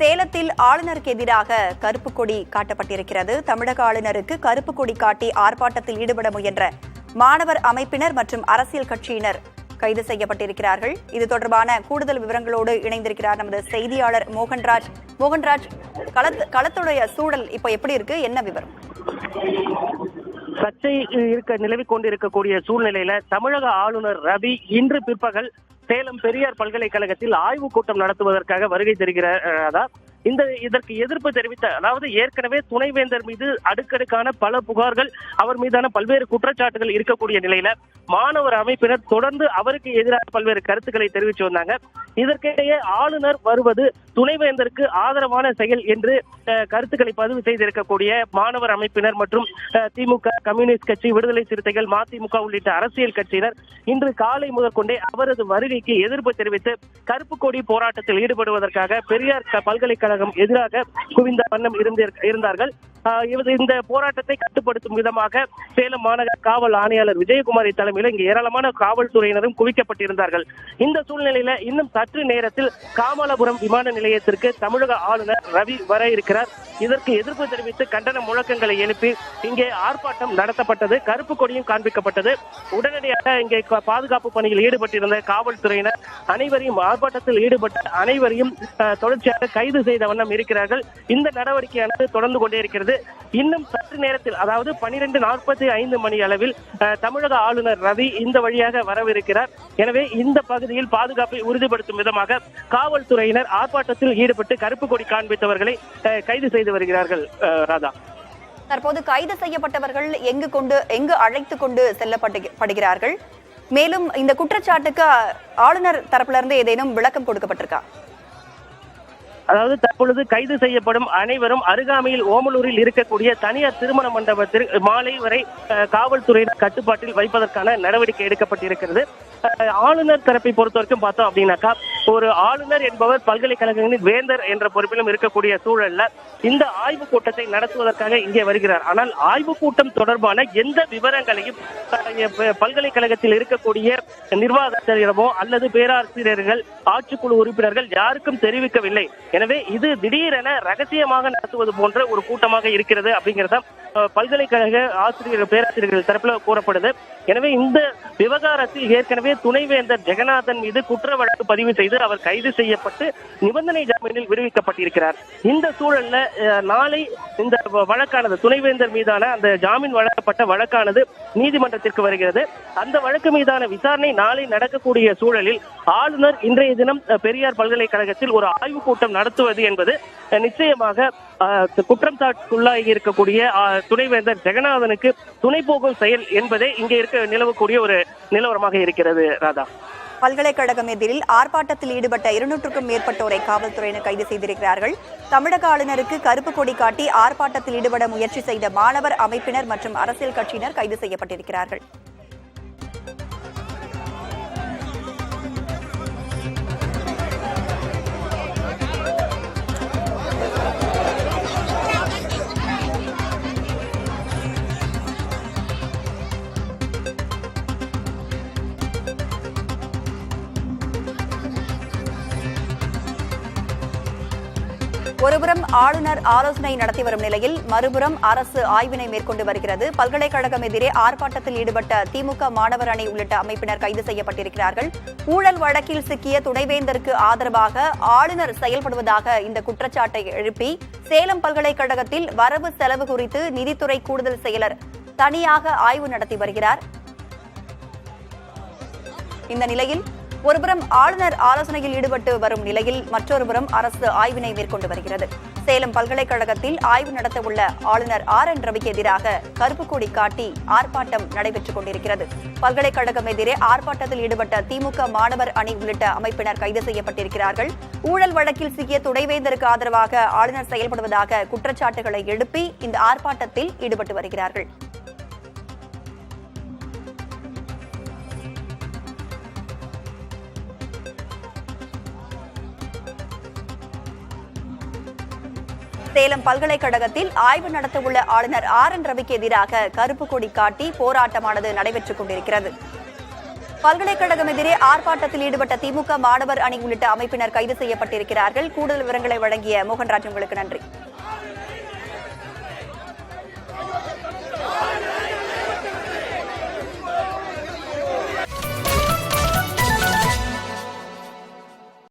சேலத்தில் ஆளுநருக்கு எதிராக கருப்பு கொடி காட்டப்பட்டிருக்கிறது. தமிழக ஆளுநருக்கு கருப்பு கொடி காட்டி ஆர்ப்பாட்டத்தில் ஈடுபட முயன்ற மாணவர் அமைப்பினர் மற்றும் அரசியல் கட்சியினர் கைது செய்யப்பட்டிருக்கிறார்கள். இது தொடர்பான கூடுதல் விவரங்களோடு இணைந்திருக்கிறார் நமது செய்தியாளர் மோகன்ராஜ். மோகன்ராஜ், களத்துடைய சூழல் இப்ப எப்படி இருக்கு, என்ன விவரம்? சர்ச்சை நிலவிக் கொண்டிருக்கக்கூடிய சூழ்நிலையில தமிழக ஆளுநர் ரவி இன்று பிற்பகல் சேலம் பெரியார் பல்கலைக்கழகத்தில் ஆய்வுக் கூட்டம் நடத்துவதற்காக வருகை தருகிறார். இதற்கு எதிர்ப்பு தெரிவித்த, அதாவது ஏற்கனவே துணைவேந்தர் மீது அடுக்கடுக்கான பல புகார்கள், அவர் மீதான பல்வேறு குற்றச்சாட்டுகள் இருக்கக்கூடிய நிலையில மாணவர் அமைப்பினர் தொடர்ந்து அவருக்கு எதிராக பல்வேறு கருத்துக்களை தெரிவித்து வந்தாங்க. இதற்கிடையே ஆளுநர் வருவது துணைவேந்தருக்கு ஆதரவான செயல் என்று கருத்துக்களை பதிவு செய்திருக்கக்கூடிய மாணவர் அமைப்பினர் மற்றும் திமுக, கம்யூனிஸ்ட் கட்சி, விடுதலை சிறுத்தைகள், மதிமுக உள்ளிட்ட அரசியல் கட்சியினர் இன்று காலை முதற்கொண்டே அவரது வருகைக்கு எதிர்ப்பு தெரிவித்து கருப்பு கொடி போராட்டத்தில் ஈடுபடுவதற்காக பெரியார் பல்கலைக்கழகம் எதிராக குவிந்த வண்ணம் இருந்தார்கள். இந்த போராட்டத்தை கட்டுப்படுத்தும் விதமாக சேலம் மாநகர காவல் ஆணையாளர் விஜயகுமாரி தலைமையில் இங்கு ஏராளமான காவல்துறையினரும் குவிக்கப்பட்டிருந்தார்கள். இந்த சூழ்நிலையில இன்னும் சற்று நேரத்தில் காமலாபுரம் விமான நிலையத்திற்கு தமிழக ஆளுநர் ரவி வர இருக்கிறார். இதற்கு எதிர்ப்பு தெரிவித்து கண்டன முழக்கங்களை எழுப்பி இங்கே ஆர்ப்பாட்டம் நடத்தப்பட்டது. கருப்பு கொடியும் காண்பிக்கப்பட்டது. உடனடியாக இங்கே பாதுகாப்பு பணியில் ஈடுபட்டிருந்த காவல்துறையினர் அனைவரையும், ஆர்ப்பாட்டத்தில் ஈடுபட்ட அனைவரையும் தொடர்ச்சியாக கைது செய்த வண்ணம் இருக்கிறார்கள். இந்த நடவடிக்கையானது தொடர்ந்து கொண்டே இருக்கிறது. இன்னும் சற்று நேரத்தில், அதாவது 12:45 மணி அளவில் தமிழக ஆளுநர் ரவி இந்த வழியாக வரவிருக்கிறார். எனவே இந்த பகுதியில் பாதுகாப்பை உறுதிப்படுத்தும் விதமாக காவல்துறையினர் ஆர்ப்பாட்டத்தில் ஈடுபட்டு கருப்பு கொடி காண்பித்தவர்களை கைது செய்து வருகிறார்கள். ராதா, தற்போது கைது செய்யப்பட்டவர்கள் எங்கு அழைத்து கொண்டு செல்லப்படுகிறார்கள்? மேலும் இந்த குற்றச்சாட்டுக்கு ஆளுநர் தரப்புல இருந்து ஏதேனும் விளக்கம் கொடுக்கப்பட்டிருக்கா? அதாவது தற்பொழுது கைது செய்யப்படும் அனைவரும் அருகாமையில் ஓமலூரில் இருக்கக்கூடிய தனியார் திருமண மண்டபத்தில் மாலை வரை காவல்துறையினர் கட்டுப்பாட்டில் வைப்பதற்கான நடவடிக்கை எடுக்கப்பட்டிருக்கிறது. ஆளுநர் தரப்பை பொறுத்தவரைக்கும் பார்த்தோம் அப்படின்னாக்கா, ஒரு ஆளுநர் என்பவர் பல்கலைக்கழகங்களின் வேந்தர் என்ற பொறுப்பிலும் இருக்கக்கூடிய சூழல்ல இந்த ஆய்வு கூட்டத்தை நடத்துவதற்காக இங்கே வருகிறார். ஆனால் ஆய்வு கூட்டம் தொடர்பான எந்த விவரங்களையும் பல்கலைக்கழகத்தில் இருக்கக்கூடிய நிர்வாகத்திடமோ அல்லது பேராசிரியர்கள், ஆட்சிக்குழு உறுப்பினர்கள் யாருக்கும் தெரிவிக்கவில்லை. எனவே இது திடீரென ரகசியமாக நடத்துவது போன்ற ஒரு கூட்டமாக இருக்கிறது அப்படிங்கிறத பல்கலைக்கழக பேராசிரியர்கள் தரப்புல கூறப்படுது. எனவே இந்த விவகாரத்தில் ஏற்கனவே துணைவேந்தர் ஜெகநாதன் மீது குற்ற வழக்கு பதிவு செய்து அவர் கைது செய்யப்பட்டு நிபந்தனை ஜாமீனில் விடுவிக்கப்பட்டிருக்கிறார். இந்த சூழல்ல நாளை இந்த வழக்கானது, துணைவேந்தர் மீதான அந்த ஜாமீன் வழங்கப்பட்ட வழக்கானது நீதிமன்றத்திற்கு வருகிறது. அந்த வழக்கு மீதான விசாரணை நாளை நடக்கக்கூடிய சூழலில் ஆளுநர் இன்றைய தினம் பெரியார் பல்கலைக்கழகத்தில் ஒரு ஆய்வுக் கூட்டம் நடத்துவது என்பது நிச்சயமாக குற்றம் சாட்டுக்குள்ளாகி இருக்கக்கூடிய துணைவேந்தர் ஜெகநாதனுக்கு துணை போகும் செயல் என்பதே இங்கே நிலவக்கூடிய ஒரு நிலவரமாக இருக்கிறது. ராதா, பல்கலைக்கழகம் எதிரில் ஆர்ப்பாட்டத்தில் ஈடுபட்ட 200க்கும் மேற்பட்டோரை காவல்துறையினர் கைது செய்திருக்கிறார்கள். தமிழக ஆளுநருக்கு கருப்பு கொடி காட்டி ஆர்ப்பாட்டத்தில் ஈடுபட முயற்சி செய்த மாணவர் அமைப்பினர் மற்றும் அரசியல் கட்சியினர் கைது செய்யப்பட்டிருக்கிறார்கள். ஒருபுறம் ஆளுநர் ஆலோசனை நடத்தி வரும் நிலையில் மறுபுறம் அரசு ஆய்வினை மேற்கொண்டு வருகிறது. பல்கலைக்கழகம் எதிரே ஆர்ப்பாட்டத்தில் ஈடுபட்ட திமுக மாணவர் அணி உள்ளிட்ட அமைப்பினர் கைது செய்யப்பட்டிருக்கிறார்கள். ஊழல் வழக்கில் சிக்கிய துணைவேந்தருக்கு ஆதரவாக ஆளுநர் செயல்படுவதாக இந்த குற்றச்சாட்டை எழுப்பி சேலம் பல்கலைக்கழகத்தில் வரவு செலவு குறித்து நிதித்துறை கூடுதல் செயலர் தனியாக ஆய்வு நடத்தி வருகிறார். இந்த நிலையில் ஒருபுறம் ஆளுநர் ஆலோசனையில் ஈடுபட்டு வரும் நிலையில் மற்றொருபுறம் அரசு ஆய்வினை மேற்கொண்டு வருகிறது. சேலம் பல்கலைக்கழகத்தில் ஆய்வு நடத்தவுள்ள ஆளுநர் RN ரவிக்கு எதிராக கருப்பு கொடி காட்டி ஆர்ப்பாட்டம் நடைபெற்றுக் கொண்டிருக்கிறது. பல்கலைக்கழகம் எதிரே ஆர்ப்பாட்டத்தில் ஈடுபட்ட திமுக மாணவர் அணி உள்ளிட்ட அமைப்பினர் கைது செய்யப்பட்டிருக்கிறார்கள். ஊழல் வழக்கில் சிக்கிய துணைவேந்தருக்கு ஆதரவாக ஆளுநர் செயல்படுவதாக குற்றச்சாட்டுகளை எழுப்பி இந்த ஆர்ப்பாட்டத்தில் ஈடுபட்டு வருகிறார்கள். சேலம் பல்கலைக்கழகத்தில் ஆய்வு நடத்தவுள்ள ஆளுநர் RN ரவிக்கு எதிராக கருப்பு கொடி காட்டி போராட்டமானது நடைபெற்றுக் கொண்டிருக்கிறது. பல்கலைக்கழகம் எதிரே ஆர்ப்பாட்டத்தில் ஈடுபட்ட திமுக மாணவர் அணி உள்ளிட்ட அமைப்பினர் கைது செய்யப்பட்டிருக்கிறார்கள். கூடுதல் விவரங்களை வழங்கிய மோகன்ராஜ் உங்களுக்கு நன்றி.